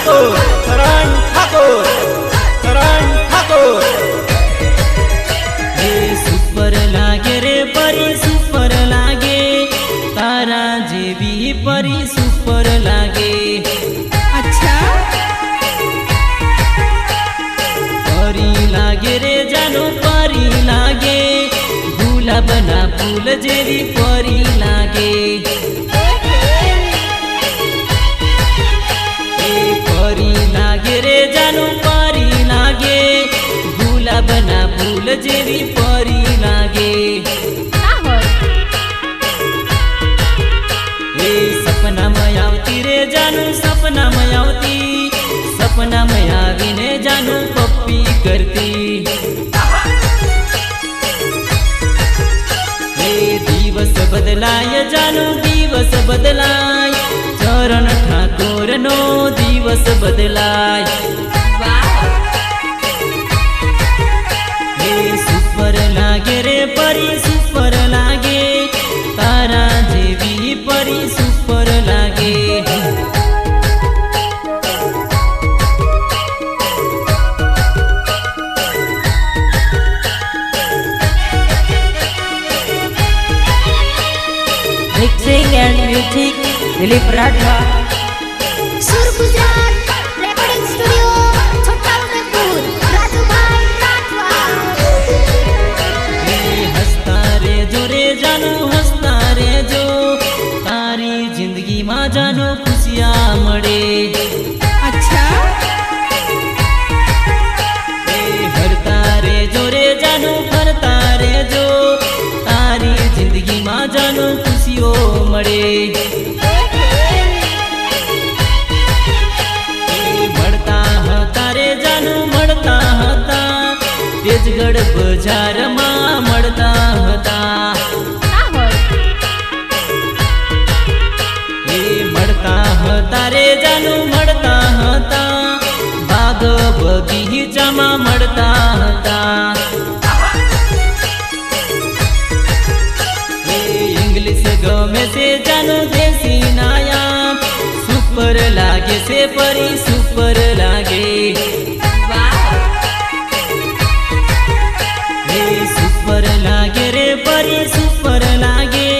ठाकुर, करण ठाकुर, करण ठाकुर। हे super लागे रे परी सुपर लागे, तारा जेवी परी सुपर लागे। अच्छा परी लागे रे जानो परी लागे, गुलाबना फूल जेवी परी लागे। परी लागे रे जानो परी लागे, गुलाबना फूल जेवी परी लागे। ए सपना में आवती रे जानू सपना में आवती, सपना में आवीने जानू पप्पी करती। ए दिवस बदलाय जानू दिवस बदलाय, चरण ठाकुर नो दिवस बदलाय। ए सुपर लागे रे परी सुपर लागे, तारा जेवी परी सुपर लागे। Mixing and music Dilip Rathwa. सुर गुजरात रेकॉर्डिंग स्टुडिओ छोटाउदेपूर राजूभाई राठवा। हंसता रे जो रे जानू हंसता रे जो, तारी जिंदगी में जानू खुशियाँ मळे। अच्छा हरता रे जो रे जानू फरता रे जो, तारी जिंदगी में जानू खुशियों मळे। મળતા હતા રે જાનુ મળતા હતા, તેજગઢ બજારમાં મળતા હતા। એ મળતા હતા રે જાનુ મળતા હતા, બાગ બગીચામાં મળતા હતા। એ ઇંગ્લિશ ગમે છે જાનુ દેશી નાયા, सुपर लागे से परी सुपर लागे। हे सुपर लागे रे परी सुपर लागे,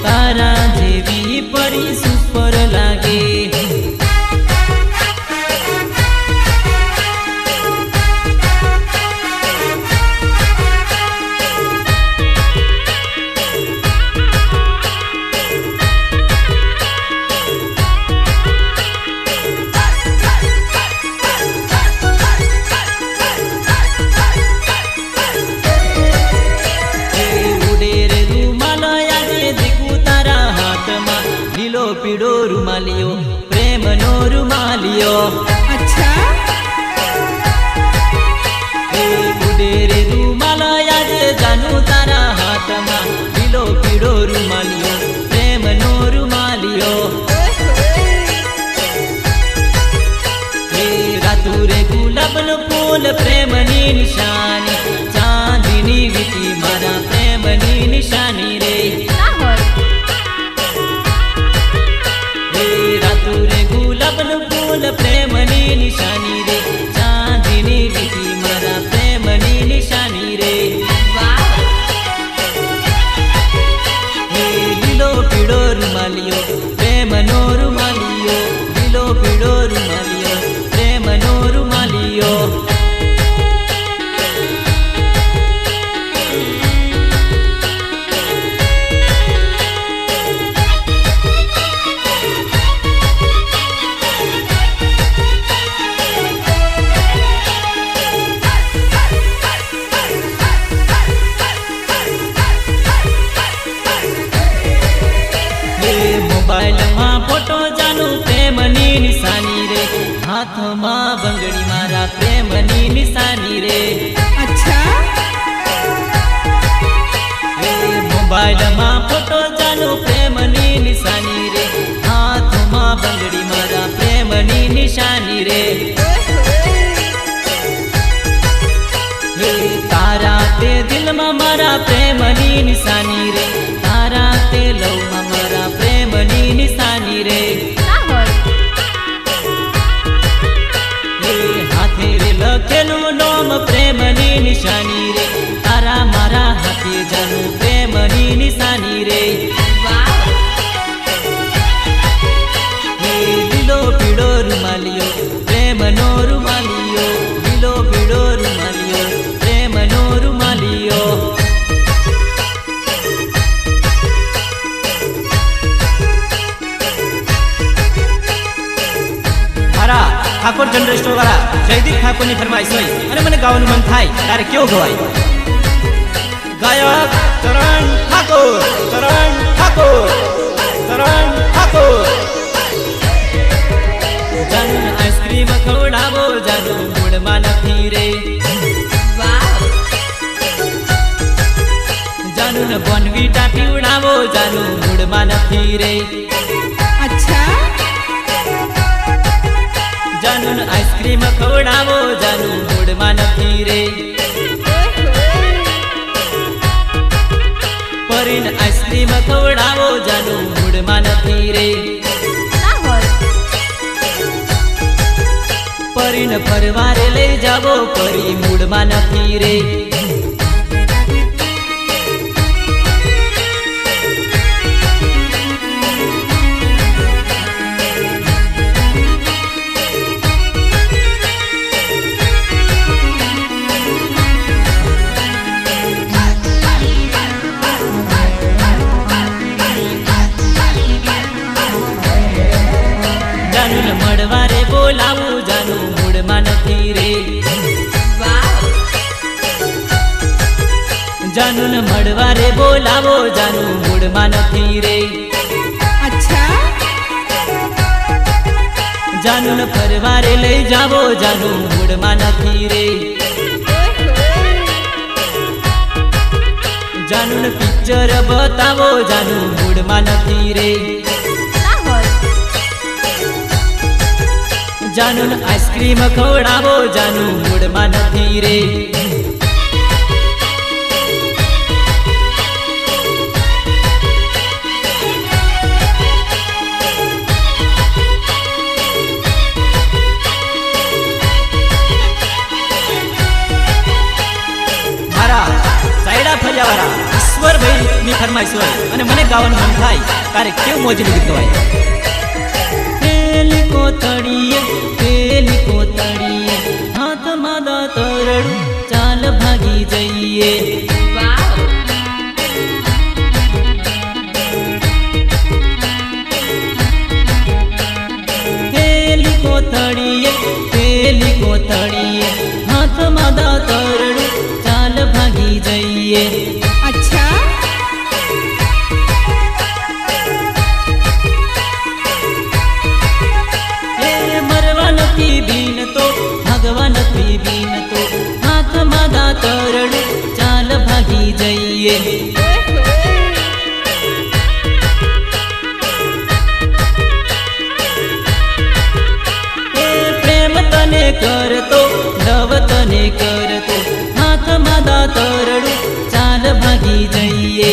तारा जेवी परी सुपर लागे। લીલો પીળો રૂમાલિયો પ્રેમનો રૂમાલિયો। अच्छा એ ઉડે રે રૂમાલો આજે જાનુ તારા હાથમાં, લીલો પીળો રૂમાલિયો પ્રેમનો રૂમાલિયો। એ રાતુ રે ગુલાબનું ફૂલ પ્રેમની નિશાની, ચાંદની વીટી મારા પ્રેમની નિશાની રે। रे गुलाबનું फूल प्रेमनी निशानी रे, चांदनी वीटी मारा प्रेमनी निशानी रे। लीलो पीड़ो रुमालियो प्रेमनो रुमालियो, लीलो पीड़ो रुमालियो प्रेमनो रुमालियो। मोबाइल में फोटो जानू प्रेमनी निशानी रे, हाथ में बंगड़ी मारा प्रेमनी निशानी रे। अच्छा मोबाइल में फोटो जानू प्रेमनी निशानी रे, हाथ में बंगड़ी मारा प्रेमनी निशानी रे। तारा ते दिल में मारा प्रेमनी निशानी रे, तारा ते लव में मारा प्रेमनी निशानी रे। निशानी रे तारा मारा हाथे जानू प्रेमनी निशानी रे हे લીલો પીળો રૂમાલિયો પ્રેમનો રૂમાલિયો લીલો પીળો રૂમાલિયો પ્રેમનો રૂમાલિયો મારા ઠાકોર જનરલ સ્ટોર વાળા જયદીપ ઠાકોરની ફરમાઈશ હોય અને મને ગાવાનું મન થાય ત્યારે કેવું ગવાય ગાયક ચરણ ઠાકોર ચરણ ઠાકોર ચરણ ઠાકોર जानू आइसक्रीम खवडावो जानू मूडમાં નથી રે जानू न બોનવીટા પીવડાવો जानू મૂડમાં નથી રે अच्छा जानू न आइसक्रीम खवડાવો जानू મૂડમાં નથી रे પરીન आइसक्रीम खवડાવો जानू મૂડમાં નથી रे ना होय परीन फरवारे लई जावो परी मूडમાં નથી रे जानू न મળવારે બોલાવું जानू મૂડમાં નથી રે जानू न મળવારે બોલાવો जानू મૂડમાં નથી रे अच्छा जानू न ફરવારે લઈ જાવો जानू મૂડમાં નથી रे जानू न પિક્ચર બતાવો जानू મૂડમાં નથી रे ना होय जानू न आइसक्रीम खवડાવો जानू મૂડમાં નથી रे મારા સાયડા ફરિયાવાળા ઈશ્વરભાઈની ફરમાઈશ હોય અને મને ગાવાનું મન થાય ત્યારે કેવું મોજનું ગીત ગવાય પેલી કોતડીએ હાથમાં દાતરડું ચાલ ભાગી જઈએ પેલી કોતડીએ હાથમાં દાતરડું ચાલ ભાગી જઈએ अच्छा એ મરવા નથી બીન તો ભગવા નથી બીન તો હાથમાં દાતરડું ચાલ ભાગી જઈએ એ પ્રેમ તને કરતો લવ તને કરતો હાથમાં દાતરડું ચાલ ભાગી જઈએ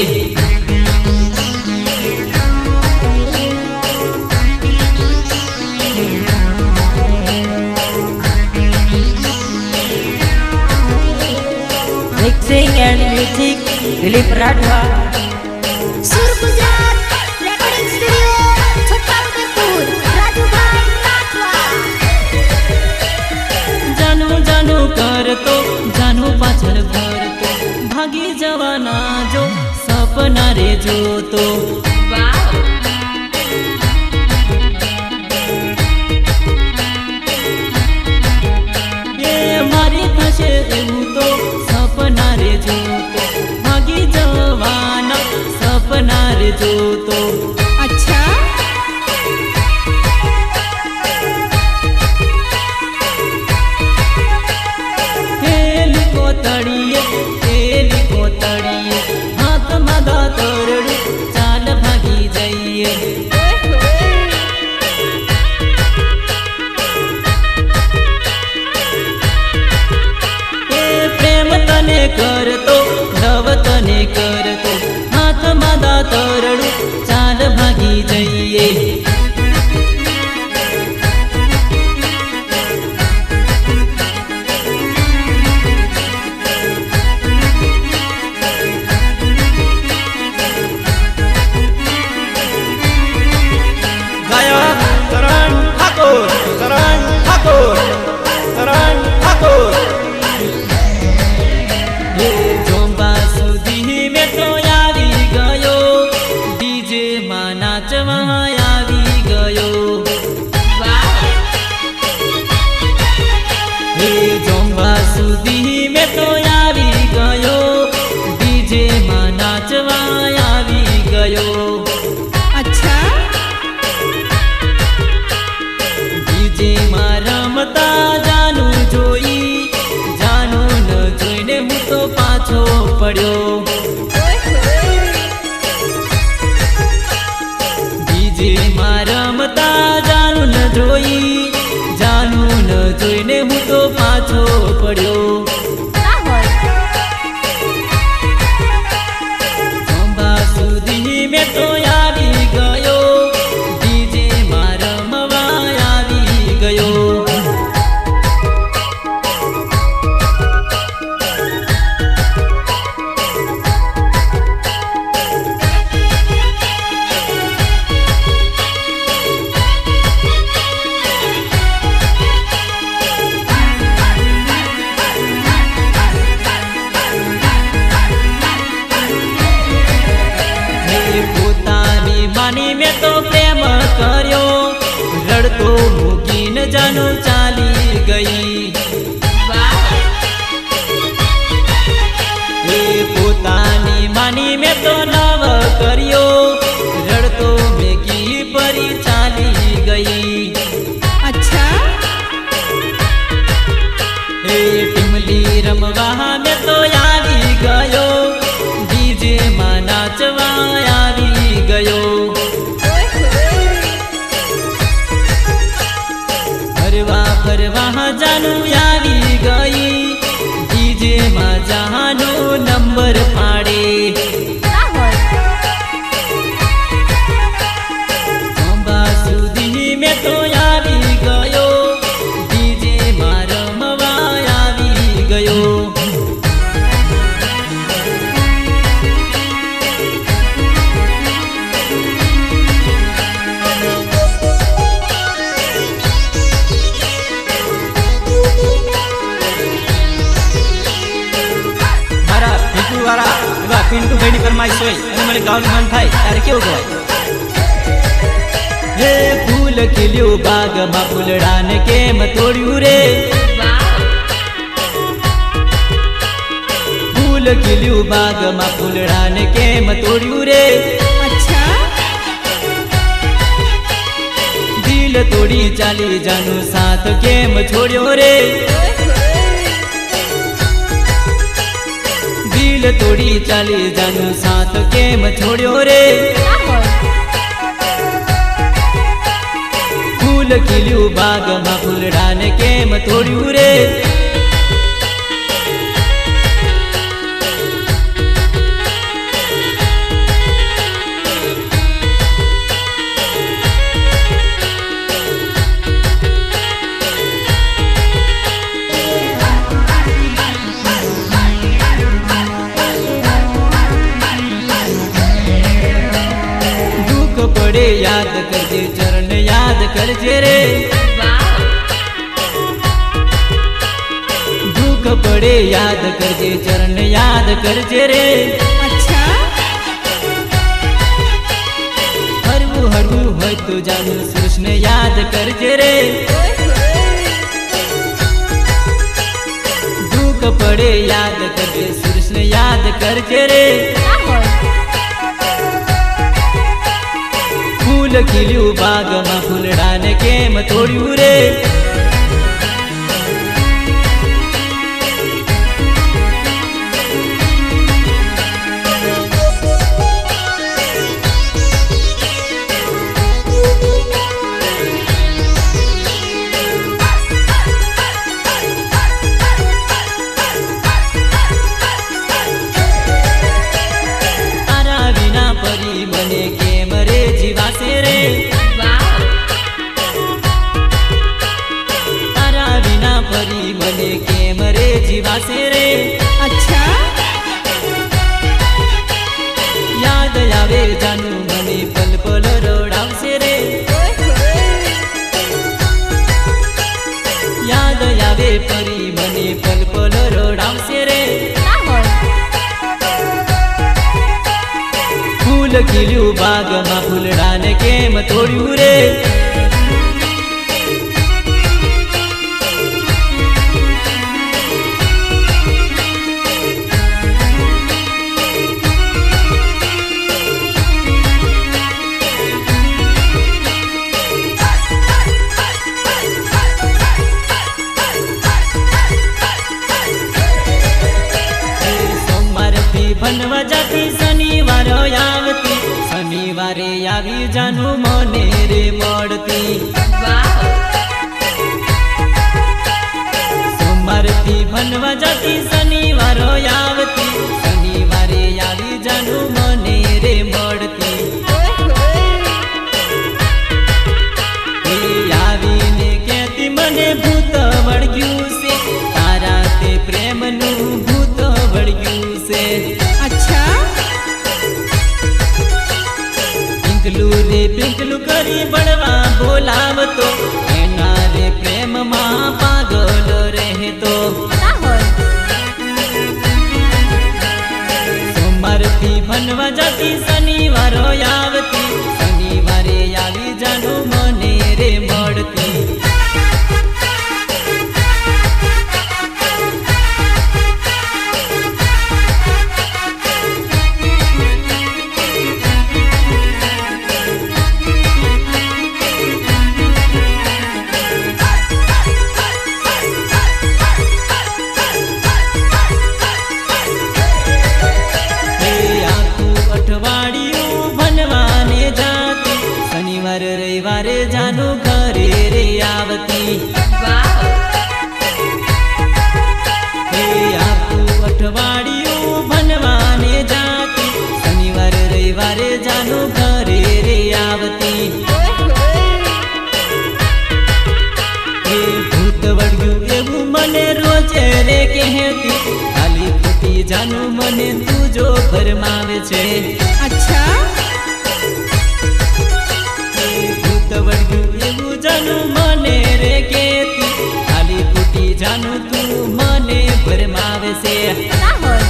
Mixing and music, Dilip Radha. सुर गुजरात रेकॉर्डिंग स्टुडिओ छोटाउदेपूर राजूभाई राठवा जानू जानू करतो जानू पाछળ ફરતો ભાગી જવાના જો સપના રે જોતો એ મારી થશે એવું તો સપના રે જોતો ભાગી જવાના સપના રે જોતો अच्छा પેલી કોતડીએ હાથમાં દાતરડું ચાલ ભાગી જઈએ એ પ્રેમ તને કરતો લવ તને કરતો હાથમાં દાતરડું ચાલ પડ્યો. ડીજે માં રમતા જાનું ન જોઈ, જાનું ન જોઈને હું તો પાછો પડ્યો. ના હોય. ખંભા સુધી મેં તો આવી ગયો, ડીજે માં રમવા આવી ગયો. પોતાની માની મેં તો પ્રેમ કર્યો, રડતો મૂકીને જાનું ચાલી ગઈ. એ પોતાની માની મેં તો નવ કર્યો, રડતો મેકી પરી ચાલી ગઈ. અચ્છા. એ ટીમલી રમવા મેં તો આવી ગયો, ડીજે માં નાચવા આવી ગયો. ફરવા ફરવા જાનું આવી ગઈ, ડીજે માં જાનો નંબર પાડે. ના હોય. ખંભા સુધી મેં તો આવી ગયો, ડીજે માં રમવા આવી ગયો. મારા ભીખુવાળા એવા પિન્ટુભાઈની ફરમાઈશ હોય અને મને ગાવાનું મન થાય ત્યારે કેવું ગવાય? હે ફૂલ ખીલ્યું બાગમાં ફૂલડાને કેમ તોડ્યું રે, ફૂલ ખીલ્યું બાગમાં ફૂલડાને કેમ તોડ્યું રે. અચ્છા. દિલ તોડી ચાલી જાનું સાથ કેમ છોડ્યો રે, દિલ તોડી ચાલી જાનું સાથ કેમ છોડ્યો રે. ના હોય. ફૂલ ખીલ્યું બાગમાં ફૂલડાને કેમ તોડ્યું રે. દુઃખ પડે યાદ કરજે, ચરણ યાદ કરજે રે. દુઃખ પડે યાદ કરજે, ચરણ યાદ કરજે રે. અચ્છા. હરવું હરવું હોય તો જાનું કૃષ્ણ યાદ કરજે રે. દુઃખ પડે યાદ કરજે, કૃષ્ણ યાદ કરજે રે. ના હોય. ફૂલ ખીલ્યું બાગમાં ફૂલડાને કેમ તોડ્યું રે. તારા વિના પરી મને કેમ રે જીવાશે રે. તારા વિના પરી મને કેમ રે જીવાશે રે. અચ્છા. યાદ આવે જાનું મને પલ પલ રડાવશે રે. યાદ આવે પરી મને પલ પલ રડાવશે રે. ના હોય. ફૂલ ખીલ્યું બાગમાં ફૂલડાને કેમ તોડ્યું રે. શનિવારે આવી જાનું મને રે મળતી સોમવારથી ભણવા જતી શનિવારો આવતી શનિવારે આવી જાનું મને રે મળતી એ આવીને કહેતી મને ભૂત વળગ્યું છે તારા તે પ્રેમનું ભૂત વળગ્યું છે अच्छा પિંકલું રે પિંકલું કરી બળવા બોલાવતો એના રે પ્રેમમાં પાગલ રહેતો ના હોય સોમવારથી ભણવા જતી શનિવારો આવતી શનિવારે આવી જાનું મને રે મળતી રવિવારે જાનું ઘરે રે આવતી હે આખું અઠવાડિયું ભણવાને જાતી શનિવાર રવિવારે જાનું ઘરે રે આવતી હે ભૂત વળગ્યું એવું મને રોજે રે કહેતી ખાલી ખોટી જાનું મને તું જો ફરમાવે છે अच्छा વળગ્યું એવું જાનું મને રે કેતી ખાલી ખોટી જાનું તું મને ભરમાવે છે ના હોય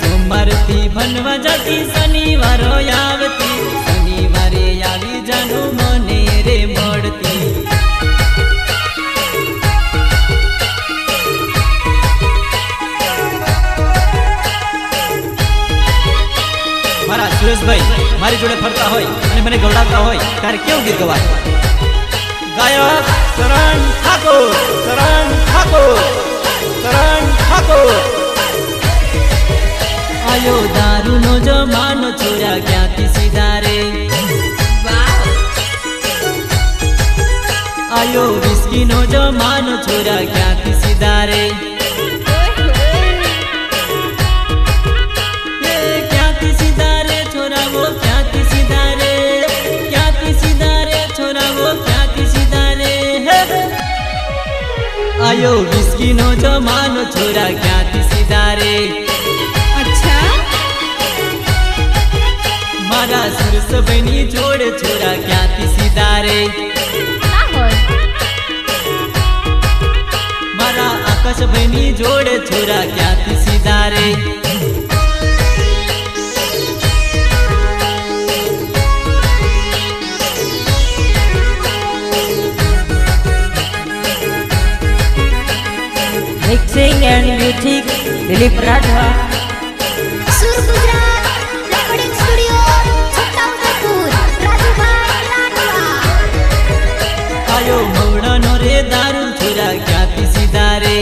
સોમવારથી ભણવા જતી શનિવારો આવતી શનિવારે આવી જાનું મને રે મળતી મારા સુરેશભાઈ મારી જોડે ફરતા હોય અને મને ગવડાવતા હોય ત્યારે કેવું ગીત ગવાય ગાયક કરણ ઠાકોર કરણ ઠાકોર કરણ ઠાકોર આયો દારૂનો જમાનો છોરા ક્યાંથી સીધા રે આયો વિસ્કીનો જમાનો છોરા ક્યાંથી સીધા રે આયો વિસ્કીનો જમાનો છોરા ક્યાંથી સીધા રે अच्छा મારા સુરસભાઈની જોડે છોરા ક્યાંથી સીધા રે ના હોય મારા આકાશભાઈની જોડે છોરા ક્યાંથી સીધા રે Mixing and music Dilip Radha. સુર ગુજરાત રેકોર્ડિંગ સ્ટુડિયો છોટાઉદેપુર રાજુભાઈ રાઠવા આયો મવડાનો રે દારૂ છોરા ક્યાંથી સીધા રે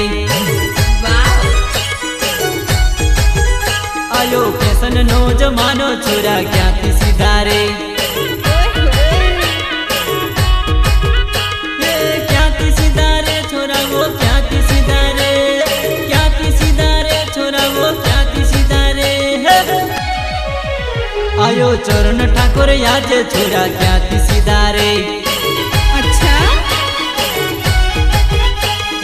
આયો ફેશનનો જમાનો છોરા ક્યાંથી સીધા રે ક્યાંથી સીધા રે છોરાઓ ક્યાંથી સીધા રે ક્યાંથી સીધા રે છોરાઓ ક્યાંથી સીધા રે આયો ચરણ ઠાકોર યાજે છોરા ક્યાંથી સીધા રે अच्छा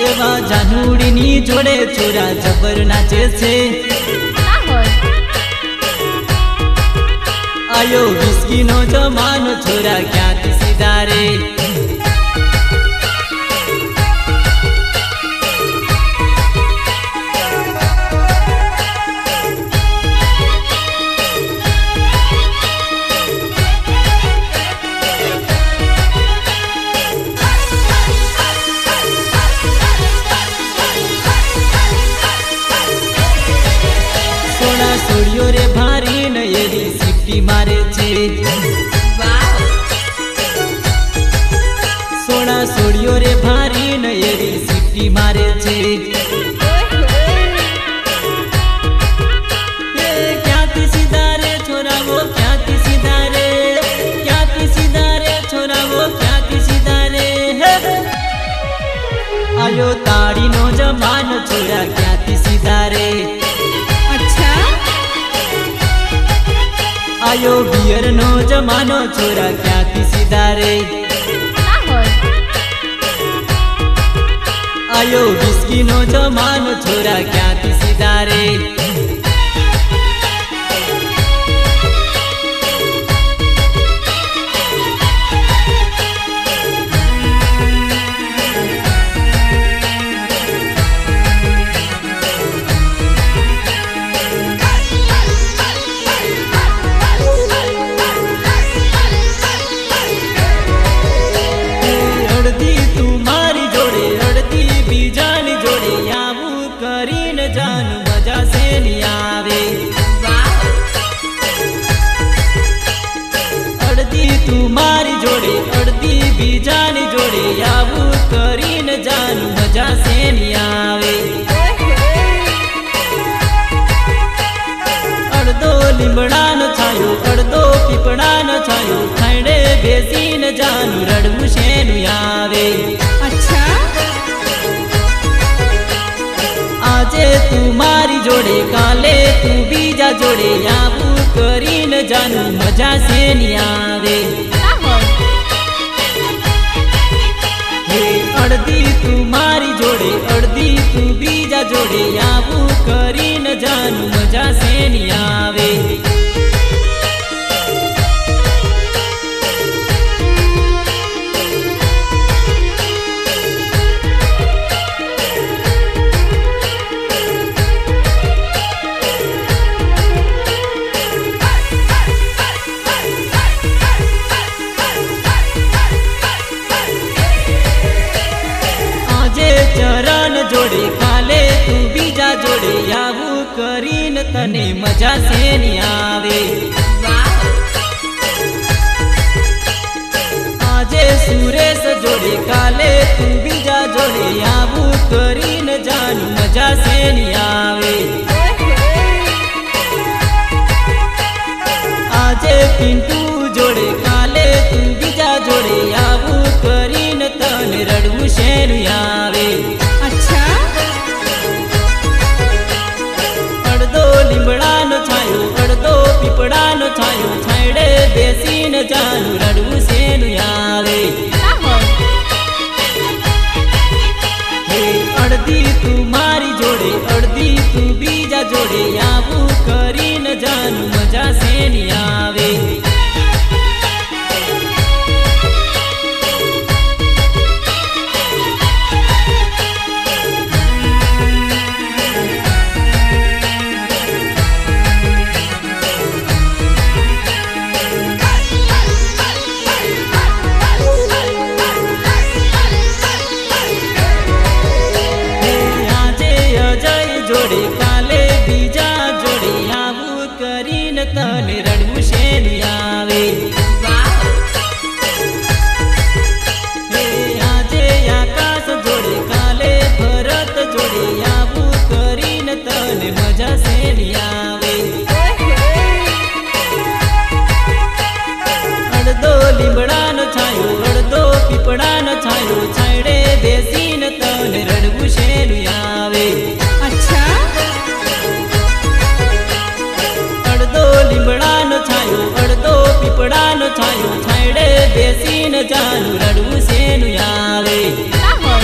એવા જાનુડીની જોડે છોરા જબર નાચે છે ના હોય આયો વિસ્કીનો જમાનો છોરા ક્યાંથી સીધા રે સોડા સોડિયો રે ભારી ને એવી સિટી મારે છે સોડા સોડિયો રે ભારી ને એવી સિટી મારે છે ક્યાંથી સીધા રે आयो बियर नो जमानो छोरा क्यांथी सीधा रे ના હોય आयो विस्की नो जमानो छोरा क्यांथी सीधा रे અડધી તું મારી જોડે અડધી બીજાની જોડે આવું કરીને જાન મજા શેની આવે અડધી તું મારી જોડે અડધી બીજાની જોડે આવું કરીને જાન મજા શેની આવે અડધો લીમડાનો છાયો અડધો પીપળાનો છાયો ખાંડે બેસીને જાનું રડવું શેનું આવે અચ્છા આજે તું મારી જોડે કાલે તું બીજા જોડે આવું કરીને જાનું મજા શેની આવે ના હોય હે અડધી તું મારી જોડે અડધી તું બીજા જોડે આવું કરીને જાનું મજા શેની આવે આજે ચરણ જોડે કાલે તું બીજા જોડે આવું કરીને તને મજા શેની આવે આજે સુરેશ જોડે કાલે તું બીજા જોડે આવું કરીને જાન મજા શેની આવે આજે પિન્ટુ જોડે કાલે તું બીજા જોડે આવું કરીને તને રડવું શેનું આવે અચ્છા અડધો લીમડાનો છાયો અડધો પીપળાનો છાયો છાંયડે બેસીને જાનું રડવું શેનું આવે ના હોય હે અડધી તું મારી જોડે અડધી તું બીજા જોડે આવું કરીને જાનું મજા શેની આવે આજે અજય જોડે કાલે બીજા જોડે આવું કરીને તને રડવું શેનું આવે હે આજે આકાશ જોડે કાલે ભરત જોડે આવું કરીને તને મજા શેની આવે અડધો લીમડાનો છાયો અડધો પીપળાનો છાયો છાંયડે બેસીને તને રડવું શેનું આવે અચ્છા અડધો લીમડાનો છાયો અડધો પીપળાનો છાયો છાંયડે બેસીને જાનું રડવું શેનું આવે ના હોય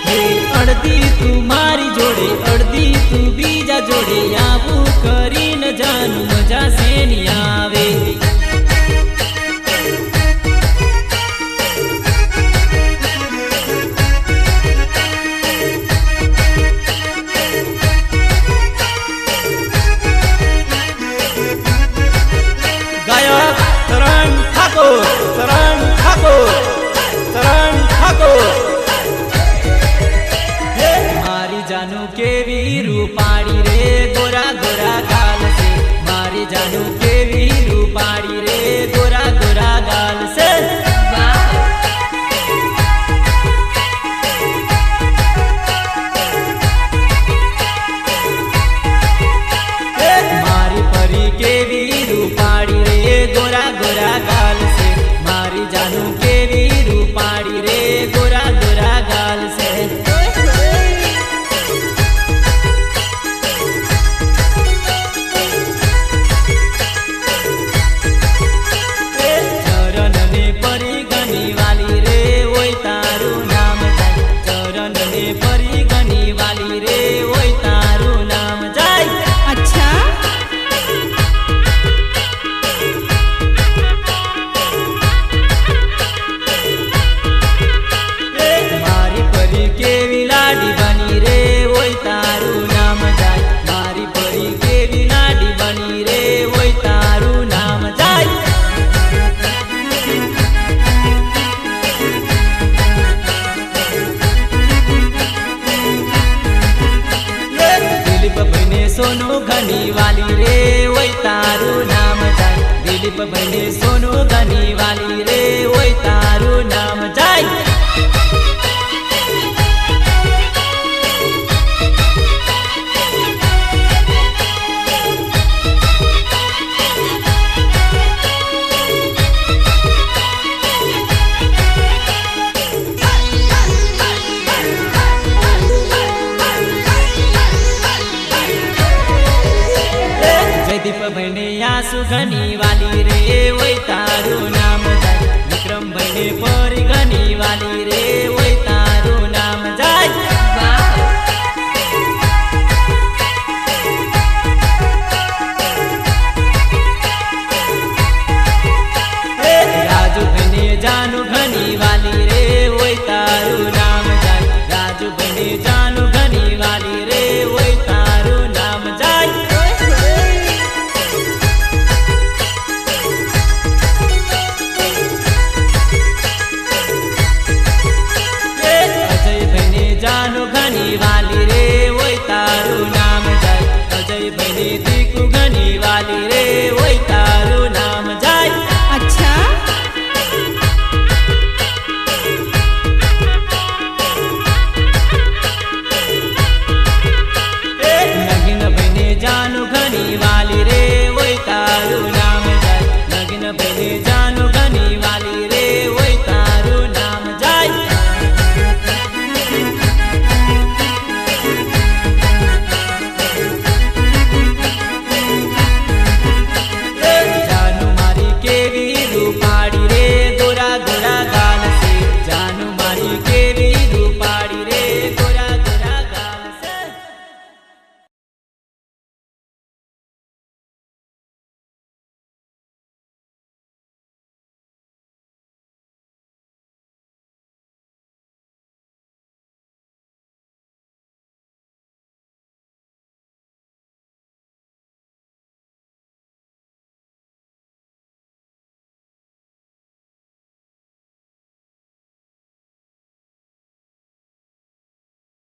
હે અડધી તું મારી જોડે અડધી તું બીજા જોડે આવું કરીને જાનું મજા શેની આવે ગાયક તરણ ઠાકોર તરણ ઠાકોર તરણ ઠાકોર મારી જાનું કેવી રૂપાળી રે ગોરા ગોરા ગાલ છે મારી જાનું કેવી રૂપાળી રે ગોરા ગોરા ગાલ છે મારી પરી કેવી રૂપાળી રે ગોરા ગોરા ગાલ છે મારી જાનું કેવી રૂપાળી રે ગોરા ગોરા ગાલ છે દિલીપ ભાઈ સોનું ગની વાલી રે ઓય તારું નામ જાય